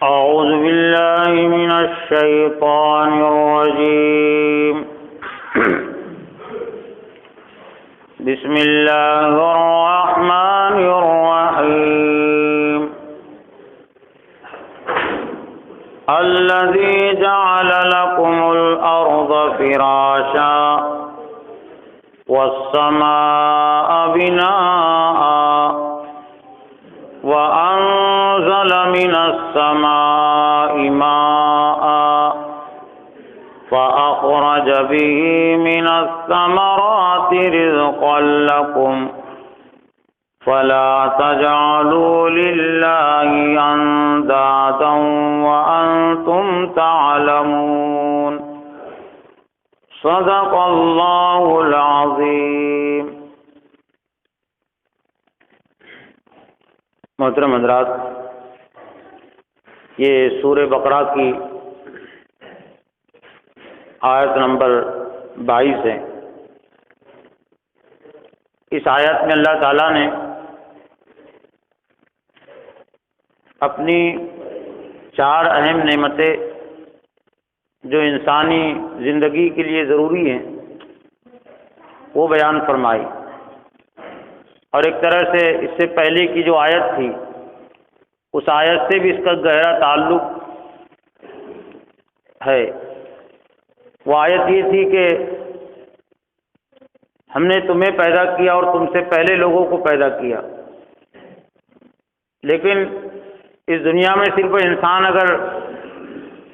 أعوذ بالله من الشيطان الرجيم بسم الله الرحمن الرحيم الذي جعل لكم الأرض فراشا والسماء بناء وأنزل من السماء ماء فأخرج به من الثمرات رزقا لكم فلا تجعلوا لله أندادا وأنتم تعلمون صدق اللہ العظیم۔ محترم حضرات، یہ سورہ بقرہ کی آیت نمبر 22 ہے۔ اس آیت میں اللہ تعالیٰ نے اپنی 4 اہم نعمتیں جو انسانی زندگی کے لیے ضروری ہیں وہ بیان فرمائی، اور ایک طرح سے اس سے پہلے کی جو آیت تھی اس آیت سے بھی اس کا گہرا تعلق ہے۔ وہ آیت یہ تھی کہ ہم نے تمہیں پیدا کیا اور تم سے پہلے لوگوں کو پیدا کیا، لیکن اس دنیا میں صرف انسان اگر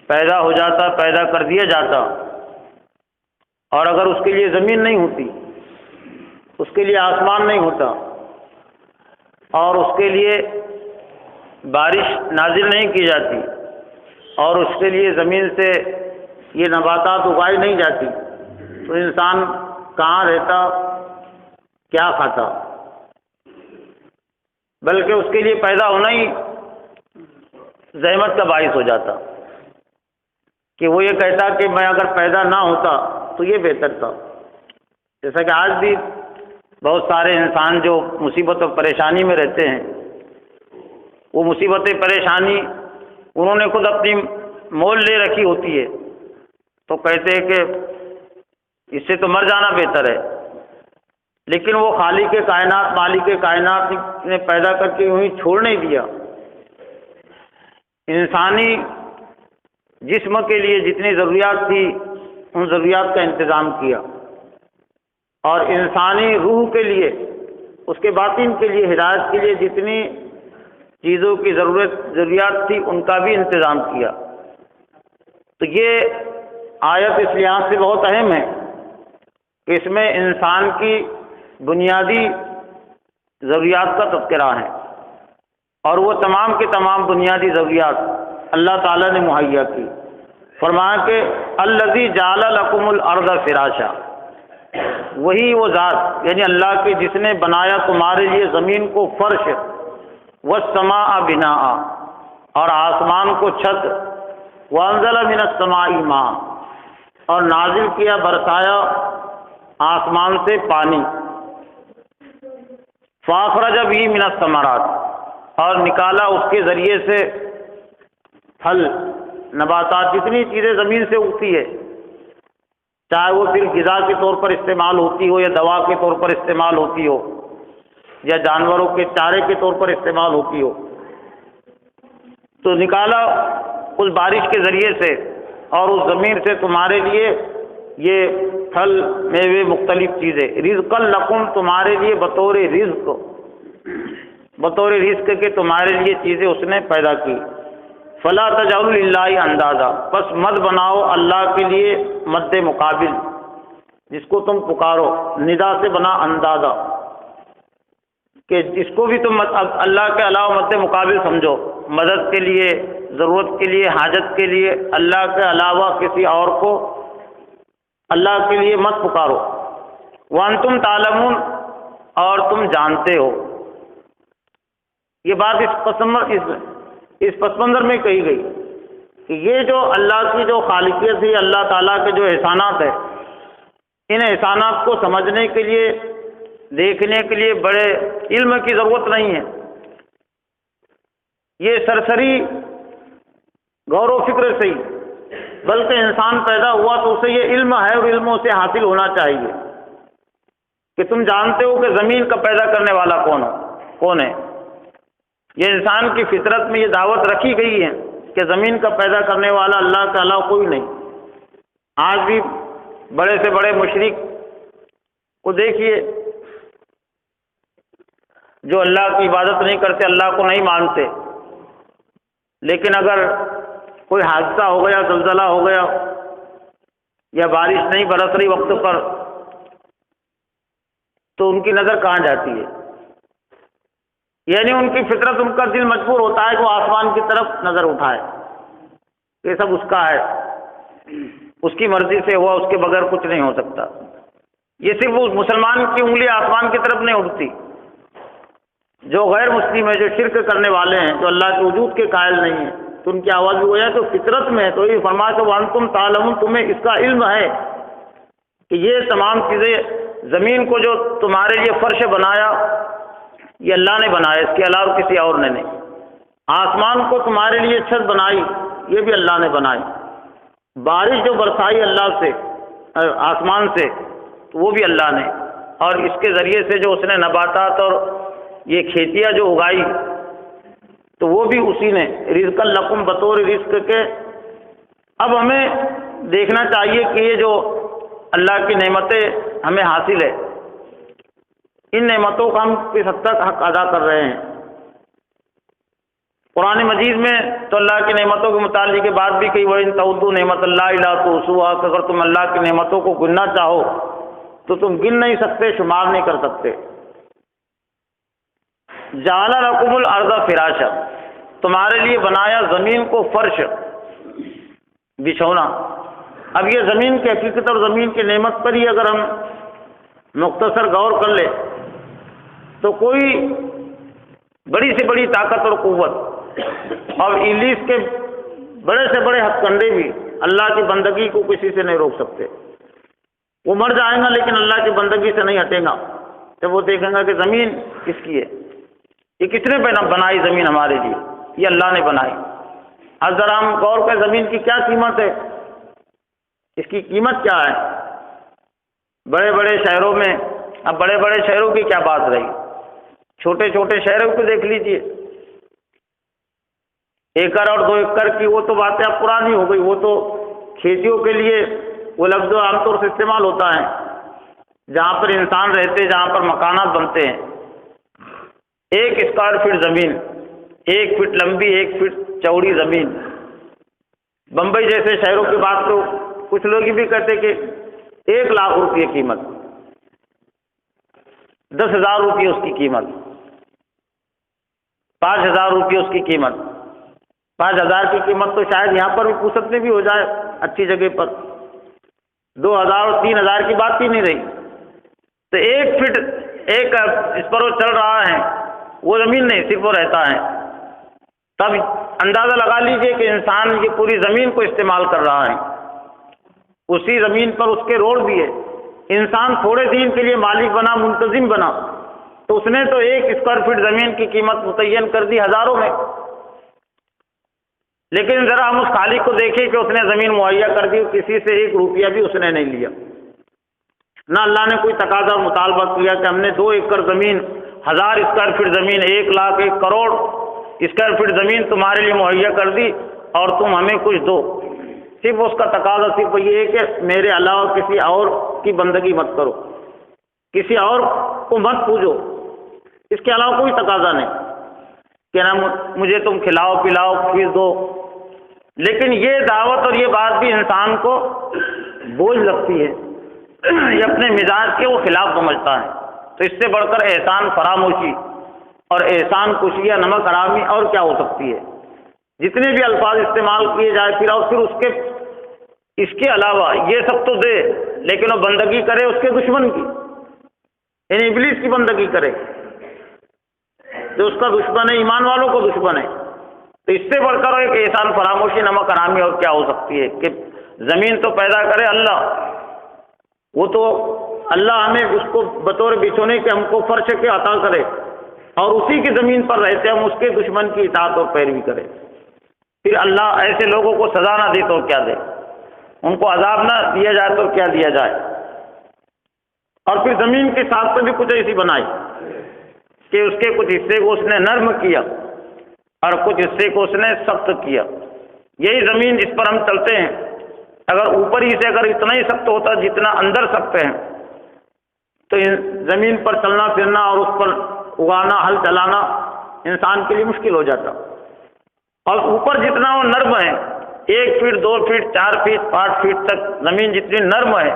پیدا ہو جاتا، پیدا کر دیا جاتا، اور اگر اس کے لیے زمین نہیں ہوتی، اس کے لیے آسمان نہیں ہوتا، اور اس کے لیے بارش نازل نہیں کی جاتی، اور اس کے لیے زمین سے یہ نباتات اگائی نہیں جاتی، تو انسان کہاں رہتا، کیا کھاتا؟ بلکہ اس کے لیے پیدا ہونا ہی زحمت کا باعث ہو جاتا کہ وہ یہ کہتا کہ میں اگر پیدا نہ ہوتا تو یہ بہتر تھا۔ جیسا کہ آج بھی بہت سارے انسان جو مصیبت و پریشانی میں رہتے ہیں، وہ مصیبت پریشانی انہوں نے خود اپنی مول لے رکھی ہوتی ہے، تو کہتے ہیں کہ اس سے تو مر جانا بہتر ہے، لیکن وہ خالق کائنات، مالک کائنات نے پیدا کر کے یوں ہی چھوڑ نہیں دیا۔ انسانی جسم کے لیے جتنی ضروریات تھی ان ضروریات کا انتظام کیا، اور انسانی روح کے لیے، اس کے باطن کے لیے، ہدایت کے لیے جتنی چیزوں کی ضروریات تھی ان کا بھی انتظام کیا۔ تو یہ آیت اس لحاظ سے بہت اہم ہے کہ اس میں انسان کی بنیادی ضروریات کا تذکرہ ہے، اور وہ تمام کے تمام بنیادی ضروریات اللہ تعالیٰ نے مہیا کی۔ فرمایا کہ الذی جعل لکم الارض فراشا، وہی وہ ذات یعنی اللہ کے جس نے بنایا تمہارے لیے زمین کو فرش، والسماء بناء، اور آسمان کو چھت، وانزل من السماء ماء، اور نازل کیا، برسایا آسمان سے پانی، فاخرج به من الثمرات، اور نکالا اس کے ذریعے سے پھل، نباتات، جتنی چیزیں زمین سے اگتی ہے، چاہے وہ صرف غذا کے طور پر استعمال ہوتی ہو، یا دوا کے طور پر استعمال ہوتی ہو، یا جانوروں کے چارے کے طور پر استعمال ہوتی ہو، تو نکالا اس بارش کے ذریعے سے اور اس زمین سے تمہارے لیے یہ پھل، میوے، مختلف چیزیں، رزقا لکم، تمہارے لیے بطور رزق، بطور رزق کے تمہارے لیے چیزیں اس نے پیدا کی۔ فلا تجعلوا للہ اندازا، بس مت بناؤ اللہ کے لیے مد مقابل، جس کو تم پکارو، ندا سے بنا اندازہ، کہ جس کو بھی تم اللہ کے علاوہ مد مقابل سمجھو، مدد کے لیے، ضرورت کے لیے، حاجت کے لیے اللہ کے علاوہ کسی اور کو اللہ کے لیے مت پکارو۔ وانتم تعلمون، اور تم جانتے ہو۔ یہ بات اس پس منظر میں کہی گئی کہ یہ جو اللہ کی جو خالقیت ہے، اللہ تعالیٰ کے جو احسانات ہے، ان احسانات کو سمجھنے کے لیے، دیکھنے کے لیے بڑے علم کی ضرورت نہیں ہے۔ یہ سرسری غور و فکر سے ہی، بلکہ انسان پیدا ہوا تو اسے یہ علم ہے اور علم اسے حاصل ہونا چاہیے کہ تم جانتے ہو کہ زمین کا پیدا کرنے والا کون ہے۔ یہ انسان کی فطرت میں یہ دعوت رکھی گئی ہے کہ زمین کا پیدا کرنے والا اللہ کے علاوہ کوئی نہیں۔ آج بھی بڑے سے بڑے مشرک کو دیکھیے جو اللہ کی عبادت نہیں کرتے، اللہ کو نہیں مانتے، لیکن اگر کوئی حادثہ ہو گیا، زلزلہ ہو گیا یا بارش نہیں برس رہی وقت پر، تو ان کی نظر کہاں جاتی ہے؟ یعنی ان کی فطرت، ان کا دل مجبور ہوتا ہے کہ وہ آسمان کی طرف نظر اٹھائے، یہ سب اس کا ہے، اس کی مرضی سے ہوا، اس کے بغیر کچھ نہیں ہو سکتا۔ یہ صرف اس مسلمان کی انگلی آسمان کی طرف نہیں اٹھتی، جو غیر مسلم ہے، جو شرک کرنے والے ہیں، جو اللہ کے وجود کے قائل نہیں ہیں، تو ان کی آواز بھی گویا تو فطرت میں ہے۔ تو یہ فرمایا کہ وَأَنْتُمْ تَعْلَمُونَ، تمہیں اس کا علم ہے کہ یہ تمام چیزیں، زمین کو جو تمہارے لیے فرش بنایا یہ اللہ نے بنایا، اس کے علاوہ کسی اور نے نہیں۔ آسمان کو تمہارے لیے چھت بنائی، یہ بھی اللہ نے بنائی۔ بارش جو برسائی اللہ سے، آسمان سے، وہ بھی اللہ نے، اور اس کے ذریعے سے جو اس نے نباتات اور یہ کھیتیاں جو اگائی تو وہ بھی اسی نے، رزق لکم، بطور رزق کے۔ اب ہمیں دیکھنا چاہیے کہ یہ جو اللہ کی نعمتیں ہمیں حاصل ہے، ان نعمتوں کا ہم کس حد تک حق ادا کر رہے ہیں۔ قرآن مجید میں تو اللہ کی نعمتوں کے متعلق بات بھی کہی، وَإِن تَعُدُّوا نِعْمَتَ اللَّهِ لَا تُحْصُوهَا، کہ اگر تم اللہ کی نعمتوں کو گننا چاہو تو تم گن نہیں سکتے، شمار نہیں کر سکتے۔ جَعَلَ لَكُمُ الْأَرْضَ فِرَاشًا، تمہارے لیے بنایا زمین کو فرش، بچھونا۔ اب یہ زمین کی حقیقت اور زمین کی نعمت پر ہی اگر ہم مختصر غور کر لیں تو کوئی بڑی سے بڑی طاقت اور قوت اور ابلیس کے بڑے سے بڑے ہتھ کنڈے بھی اللہ کی بندگی کو کسی سے نہیں روک سکتے۔ وہ مر جائے گا لیکن اللہ کی بندگی سے نہیں ہٹے گا۔ جب وہ دیکھیں گا کہ زمین کس کی ہے، یہ کس نے بنائی زمین ہمارے لیے، یہ اللہ نے بنائی۔ اب ذرا ہم غور کریں زمین کی کیا قیمت ہے، اس کی قیمت کیا ہے۔ بڑے بڑے شہروں میں، اب بڑے بڑے شہروں کی کیا بات رہی، چھوٹے چھوٹے شہروں کو دیکھ لیجئے، ایکڑ اور 2 ایکڑ کی وہ تو باتیں اب پرانی ہو گئی، وہ تو کھیتیوں کے لیے وہ لفظ عام طور سے استعمال ہوتا ہے، جہاں پر انسان رہتے، جہاں پر مکانات بنتے ہیں۔ 1 اسکوائر فٹ زمین، 1 فٹ لمبی، 1 فٹ چوڑی زمین۔ بمبئی جیسے شہروں کی بات تو کچھ لوگ یہ بھی کہتے کہ 1 لاکھ روپے قیمت، 10,000 روپے اس کی قیمت، 5,000 روپے اس کی قیمت۔ 5,000 کی قیمت تو شاید یہاں پر بھی پوسط میں بھی ہو جائے اچھی جگہ پر، 2,000 اور 3,000 کی بات ہی نہیں رہی۔ تو 1 فٹ ایک اس پر وہ چل رہا ہے، وہ زمین نہیں، صرف وہ رہتا ہے۔ تب اندازہ لگا لیجئے کہ انسان یہ پوری زمین کو استعمال کر رہا ہے، اسی زمین پر اس کے روڈ بھی ہے۔ انسان تھوڑے دن کے لیے مالک بنا، منتظم بنا، تو اس نے تو 1 اسکوائر فٹ زمین کی قیمت متعین کر دی ہزاروں میں۔ لیکن ذرا ہم اس خالق کو دیکھیں کہ اس نے زمین مہیا کر دی، کسی سے 1 روپیہ بھی اس نے نہیں لیا، نہ اللہ نے کوئی تقاضا اور مطالبہ کیا کہ ہم نے 2 ایکڑ زمین، 1000 اسکوائر فٹ زمین، 1 لاکھ 1 کروڑ اسکوائر فٹ زمین تمہارے لیے مہیا کر دی اور تم ہمیں کچھ دو۔ صرف اس کا تقاضا صرف یہ ہے کہ میرے علاوہ کسی اور کی بندگی مت کرو، کسی اور کو مت پوجو، اس کے علاوہ کوئی تقاضا نہیں کہ نا مجھے تم کھلاؤ پلاؤ پھر دو۔ لیکن یہ دعوت اور یہ بات بھی انسان کو بوجھ لگتی ہے، یہ اپنے مزاج کے وہ خلاف سمجھتا ہے۔ تو اس سے بڑھ کر احسان فراموشی اور احسان کشی یا نمک حرامی اور کیا ہو سکتی ہے۔ جتنے بھی الفاظ استعمال کیے جائے پھر اس کے علاوہ یہ سب تو دے، لیکن وہ بندگی کرے اس کے دشمن کی، یعنی ابلیس کی بندگی کرے جو اس کا دشمن ہے، ایمان والوں کو دشمن ہے۔ تو اس سے بڑھ کر ایک احسان فراموشی نمک حرامی اور کیا ہو سکتی ہے کہ زمین تو پیدا کرے اللہ، وہ تو اللہ ہمیں اس کو بطور بچھونے کے ہم کو فرش کے عطا کرے اور اسی کی زمین پر رہتے ہم اس کے دشمن کی اطاعت اور پیروی کریں۔ پھر اللہ ایسے لوگوں کو سزا نہ دے تو کیا دے، ان کو عذاب نہ دیا جائے تو کیا دیا جائے۔ اور پھر زمین کے ساتھ بھی کچھ ایسی بنائی کہ اس کے کچھ حصے کو اس نے نرم کیا اور کچھ حصے کو اس نے سخت کیا۔ یہی زمین جس پر ہم چلتے ہیں، اگر اوپر ہی سے اگر اتنا ہی سخت ہوتا جتنا اندر سخت ہے، تو زمین پر چلنا پھرنا اور اس پر اگانا، ہل چلانا انسان کے لیے مشکل ہو جاتا۔ اور اوپر جتنا وہ نرم ہے، 1 فٹ 2 فٹ 4 فٹ 5 فٹ تک زمین جتنی نرم ہے،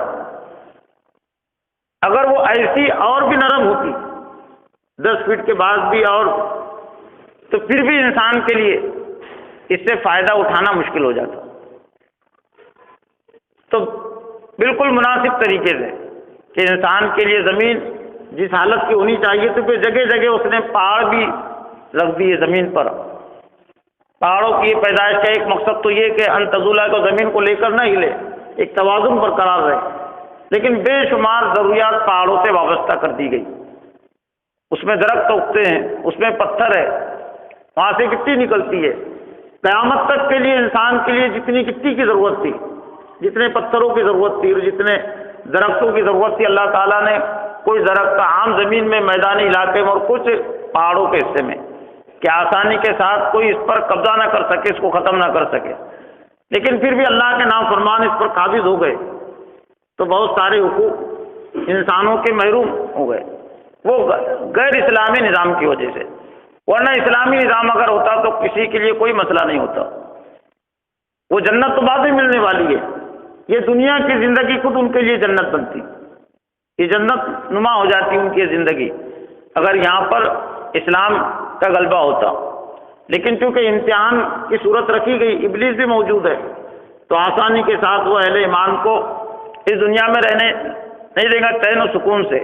اگر وہ ایسی اور بھی نرم ہوتی 10 فٹ کے بعد بھی، اور تو پھر بھی انسان کے لیے اس سے فائدہ اٹھانا مشکل ہو جاتا۔ تو بالکل مناسب طریقے سے کہ انسان کے لیے زمین جس حالت کی ہونی چاہیے، تو پھر جگہ جگہ اس نے پہاڑ بھی رکھ دیے زمین پر۔ پہاڑوں کی پیدائش کا ایک مقصد تو یہ کہ ان تزولا کو زمین کو لے کر نہ ہلے، ایک توازن برقرار رہے، لیکن بے شمار ضروریات پہاڑوں سے وابستہ کر دی گئی۔ اس میں درخت اگتے ہیں، اس میں پتھر ہے، وہاں سے گٹی نکلتی ہے۔ قیامت تک کے لیے انسان کے لیے جتنی گٹی کی ضرورت تھی، جتنے پتھروں کی ضرورت تھی اور جتنے درختوں کی ضرورت تھی، اللہ تعالیٰ نے کوئی درخت عام زمین میں، میدانی علاقے میں، اور کچھ پہاڑوں کے حصے میں، کہ آسانی کے ساتھ کوئی اس پر قبضہ نہ کر سکے، اس کو ختم نہ کر سکے۔ لیکن پھر بھی اللہ کے نافرمان اس پر قابض ہو گئے، تو بہت سارے حقوق انسانوں کے محروم ہو گئے، وہ غیر اسلامی نظام کی وجہ سے۔ ورنہ اسلامی نظام اگر ہوتا تو کسی کے لیے کوئی مسئلہ نہیں ہوتا۔ وہ جنت تو بعد میں ملنے والی ہے، یہ دنیا کی زندگی خود ان کے لیے جنت بنتی، یہ جنت نما ہو جاتی ان کی زندگی اگر یہاں پر اسلام کا غلبہ ہوتا۔ لیکن چونکہ امتحان کی صورت رکھی گئی، ابلیس بھی موجود ہے، تو آسانی کے ساتھ وہ اہل ایمان کو اس دنیا میں رہنے نہیں دے گا چین و سکون سے،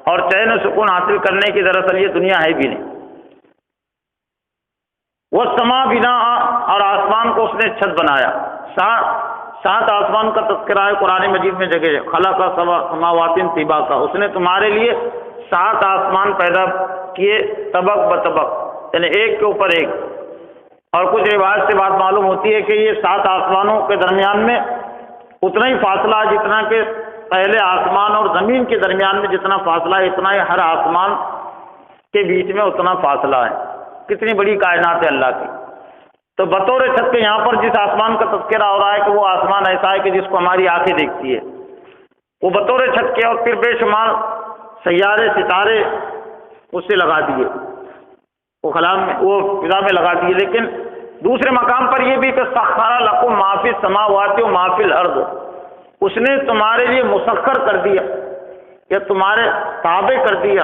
اور چین و سکون حاصل کرنے کی دراصل یہ دنیا ہے بھی نہیں۔ وہ سما بنا، اور آسمان کو اس نے چھت بنایا۔ 7 آسمان کا تذکرہ ہے قرآن مجید میں جگہ ہے۔ خلق سبع سماوات طباقا، اس نے تمہارے لیے 7 آسمان پیدا کیے طبق بطبق، یعنی ایک کے اوپر ایک۔ اور کچھ روایت سے بات معلوم ہوتی ہے کہ یہ 7 آسمانوں کے درمیان میں اتنا ہی فاصلہ ہے جتنا کہ پہلے آسمان اور زمین کے درمیان میں جتنا فاصلہ ہے، اتنا ہی ہر آسمان کے بیچ میں اتنا فاصلہ ہے۔ کتنی بڑی کائنات ہے اللہ کی۔ تو بطور چھت کے یہاں پر جس آسمان کا تذکرہ ہو رہا ہے کہ وہ آسمان ایسا ہے کہ جس کو ہماری آنکھیں دیکھتی ہے، وہ بطور چھت کے، اور پھر بے شمار سیارے ستارے اس سے لگا دیے، وہ خلا میں، وہ فضا میں لگا دیے۔ لیکن دوسرے مقام پر یہ بھی کہ سخر لکم ما فی السماوات و ما فی الارض، اس نے تمہارے لیے مسخر کر دیا یا تمہارے تابع کر دیا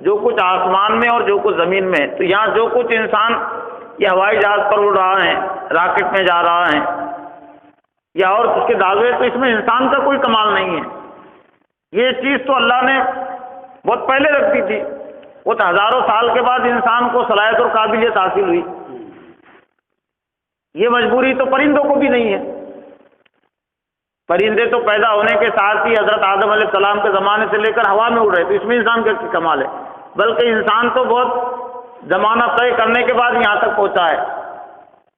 جو کچھ آسمان میں اور جو کچھ زمین میں۔ تو یہاں جو کچھ انسان یہ ہوائی جہاز پر اڑ رہا ہے، راکٹ میں جا رہا ہے، یا اور اس کے دعوے، تو اس میں انسان کا کوئی کمال نہیں ہے۔ یہ چیز تو اللہ نے بہت پہلے رکھ دی تھی، وہ تو ہزاروں سال کے بعد انسان کو صلاحیت اور قابلیت حاصل ہوئی۔ یہ مجبوری تو پرندوں کو بھی نہیں ہے۔ پرندے تو پیدا ہونے کے ساتھ ہی حضرت آدم علیہ السلام کے زمانے سے لے کر ہوا میں اڑ رہے، تو اس میں انسان کا کمال ہے۔ بلکہ انسان تو بہت زمانہ طے کرنے کے بعد یہاں تک پہنچا ہے،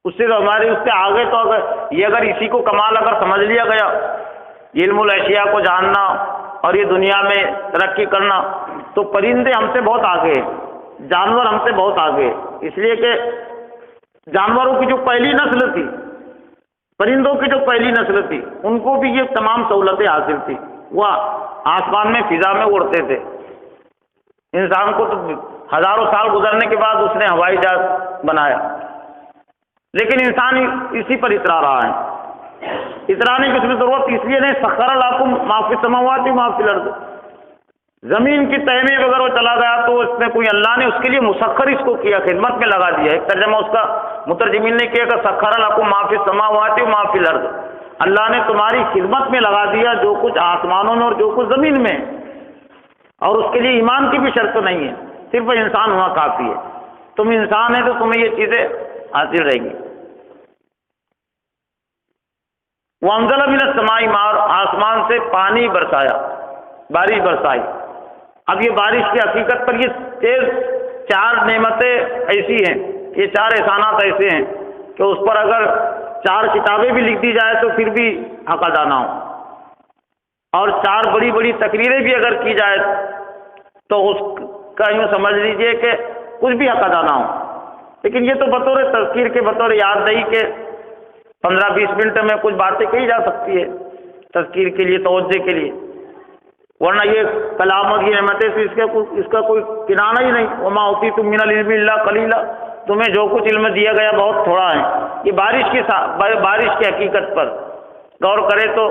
اس سے آگے تو اگر اسی کو کمال اگر سمجھ لیا گیا، علم الاشیاء کو جاننا اور یہ دنیا میں ترقی کرنا، تو پرندے ہم سے بہت آگے ہیں، جانور ہم سے بہت آگے ہیں۔ اس لیے کہ جانوروں کی جو پہلی نسل تھی، پرندوں کی جو پہلی نسل تھی، ان کو بھی یہ تمام سہولتیں حاصل تھی، وہ آسمان میں فضا میں اڑتے تھے۔ انسان کو تو ہزاروں سال گزرنے کے بعد اس نے ہوائی جہاز بنایا، لیکن انسان اسی پر اترا رہا ہے۔ اترانے کی اس میں ضرورت اس لیے نہیں، سخر لکم ما فی السماوات و ما فی الارض، زمین کی تہ میں اگر وہ چلا گیا تو اس میں کوئی اللہ نے اس کے لیے مسخر اس کو کیا، خدمت میں لگا دیا۔ ایک ترجمہ اس کا مترجمین نے کیا کہ سخر لکم ما فی السماوات و ما فی الارض، اللہ نے تمہاری خدمت میں لگا دیا جو کچھ آسمانوں میں اور جو کچھ زمین میں، اور اس کے لیے ایمان کی بھی شرط نہیں ہے، صرف انسان ہونا کافی ہے۔ تم انسان ہے تو تمہیں یہ چیزیں حاصل رہیں گی۔ وَأَنزَلَ مِنَ السَّمَاءِ مَاءً، آسمان سے پانی برسایا، بارش برسائی۔ اب یہ بارش کی حقیقت پر یہ 4 نعمتیں ایسی ہیں، یہ 4 احسانات ایسے ہیں کہ اس پر اگر 4 کتابیں بھی لکھ دی جائے تو پھر بھی حق ادا نہ ہو، اور 4 بڑی بڑی تقریریں بھی اگر کی جائے تو اس کا یوں سمجھ لیجئے کہ کچھ بھی حق ادا نہ ہو۔ لیکن یہ تو بطور تذکیر کے، بطور یاد دہی کے 15-20 منٹ میں کچھ باتیں کہی جا سکتی ہے تذکیر کے لیے، توجہ کے لیے، ورنہ یہ کلام اور یہ نعمتیں سے اس کا کوئی کنانہ ہی نہیں۔ وما اوتیتم من العلم الا قلیلا، تمہیں جو کچھ علم دیا گیا بہت تھوڑا ہے۔ یہ بارش کی حقیقت پر غور کرے تو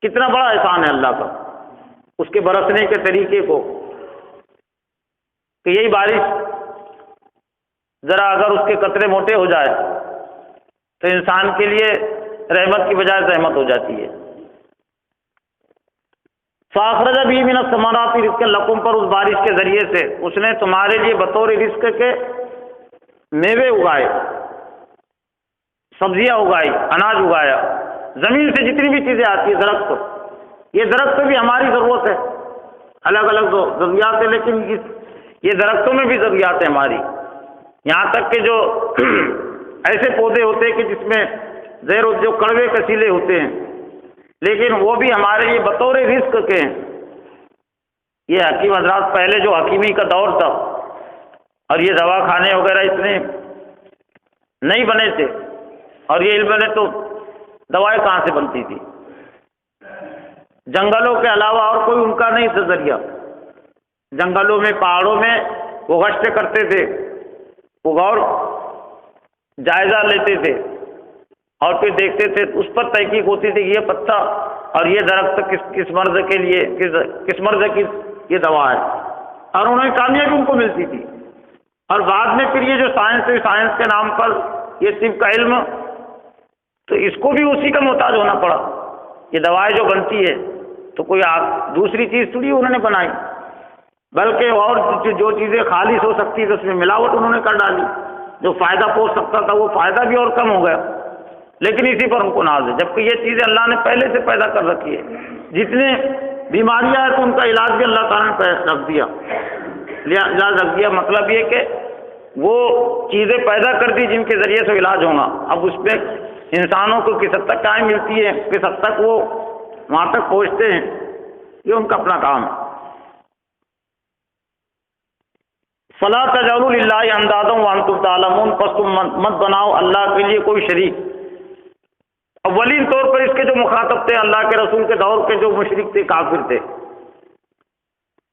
کتنا بڑا احسان ہے اللہ کا، اس کے برسنے کے طریقے کو، کہ یہی بارش ذرا اگر اس کے قطرے موٹے ہو جائے تو انسان کے لیے رحمت کی بجائے زحمت ہو جاتی ہے۔ فَأَخْرَجَ بِهِ مِنَ الثَّمَرَاتِ رِزْقًا لَكُمْ، پر اس بارش کے ذریعے سے اس نے تمہارے لیے بطور رزق کے میوے اگائے، سبزیاں اگائی، اناج اگایا، زمین سے جتنی بھی چیزیں آتی ہیں، درخت، یہ درخت بھی ہماری ضرورت ہے، الگ الگ ضروریات ہیں، لیکن یہ درختوں میں بھی ضروریات ہیں ہماری، یہاں تک کہ جو ایسے پودے ہوتے ہیں کہ جس میں زہر، جو کڑوے کسیلے ہوتے ہیں، لیکن وہ بھی ہمارے لیے بطور رزق کے ہیں۔ یہ حکیم حضرات پہلے جو حکیمی کا دور تھا اور یہ دوا خانے وغیرہ اتنے نہیں بنے تھے، اور یہ علم نے تو دوائیں کہاں سے بنتی تھی، جنگلوں کے علاوہ اور کوئی ان کا نہیں تھا ذریعہ۔ جنگلوں میں، پہاڑوں میں وہ گشت کرتے تھے، وہ غور جائزہ لیتے تھے اور پھر دیکھتے تھے، اس پر تحقیق ہوتی تھی کہ یہ پتا اور یہ درخت کس مرض کے لیے، کس مرض کی یہ دوا ہے، اور انہیں کامیابی ان کو ملتی تھی۔ اور بعد میں پھر یہ جو سائنس کے نام پر یہ طب کا علم، تو اس کو بھی اسی کا محتاج ہونا پڑا۔ یہ دوائیں جو بنتی ہے تو کوئی دوسری چیز تھوڑی انہوں نے بنائی، بلکہ اور جو چیزیں خالص ہو سکتی تھی اس میں ملاوٹ انہوں نے کر ڈالی، جو فائدہ پہنچ سکتا تھا وہ فائدہ بھی اور کم ہو گیا، لیکن اسی پر ان کو ناز ہے، جبکہ یہ چیزیں اللہ نے پہلے سے پیدا کر رکھی ہے۔ جتنے بیماریاں ہیں تو ان کا علاج بھی اللہ تعالیٰ نے رکھ دیا، علاج رکھ دیا، مطلب یہ کہ وہ چیزیں پیدا کر دی جن کے ذریعے سے علاج ہونا۔ اب اس میں انسانوں کو کس حد تک ٹائم ملتی ہے، کس حد تک وہ وہاں تک پہنچتے ہیں، یہ ان کا اپنا کام ہے۔ فَلَا تَجْعَلُوا لِلَّهِ أَنْدَادًا وَأَنْتُمْ تَعْلَمُونَ، پس تم مت بناؤ اللہ کے لیے کوئی شریک۔ اولین طور پر اس کے جو مخاطب تھے اللہ کے رسول کے دور کے جو مشرک تھے، کافر تھے،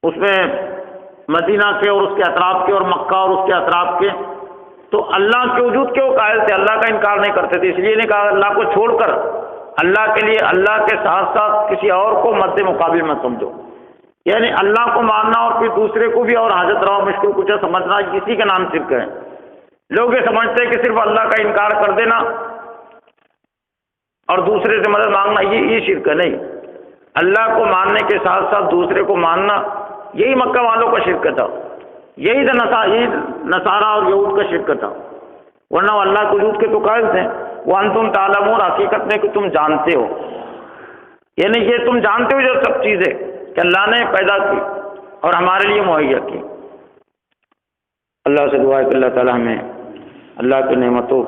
اس میں مدینہ کے اور اس کے اطراف کے اور مکہ اور اس کے اطراف کے، تو اللہ کے وجود کے وہ قائل تھے، اللہ کا انکار نہیں کرتے تھے، اس لیے نے کہا اللہ کو چھوڑ کر اللہ کے لیے، اللہ کے ساتھ ساتھ کسی اور کو مد مقابل مت سمجھو، یعنی اللہ کو ماننا اور پھر دوسرے کو بھی اور حاجت روا مشکل کچھ سمجھنا، کسی کا نام شرک ہے۔ لوگ یہ سمجھتے ہیں کہ صرف اللہ کا انکار کر دینا اور دوسرے سے مدد مانگنا یہ شرک ہے، نہیں، اللہ کو ماننے کے ساتھ ساتھ دوسرے کو ماننا یہی مکہ والوں کا شرک تھا، یہی نصارہ اور یہود کا شرک تھا، ورنہ اللہ کے وجود کے تو قائل تھے۔ وَأَنْتُمْ تَعْلَمُونَ، حقیقت میں کہ تم جانتے ہو، یعنی یہ تم جانتے ہو جو سب چیزیں کہ اللہ نے پیدا کی اور ہمارے لیے مہیا کی۔ اللہ سے دعا ہے کہ اللہ تعالیٰ ہمیں اللہ کی نعمتوں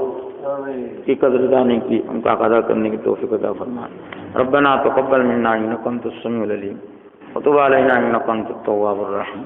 کی قدردانی کی، ان کا ادا کرنے کی توفیق عطا فرمائے۔ ربنا تقبل منا انک انت السمیع العلیم وتب علینا انک انت التواب الرحیم۔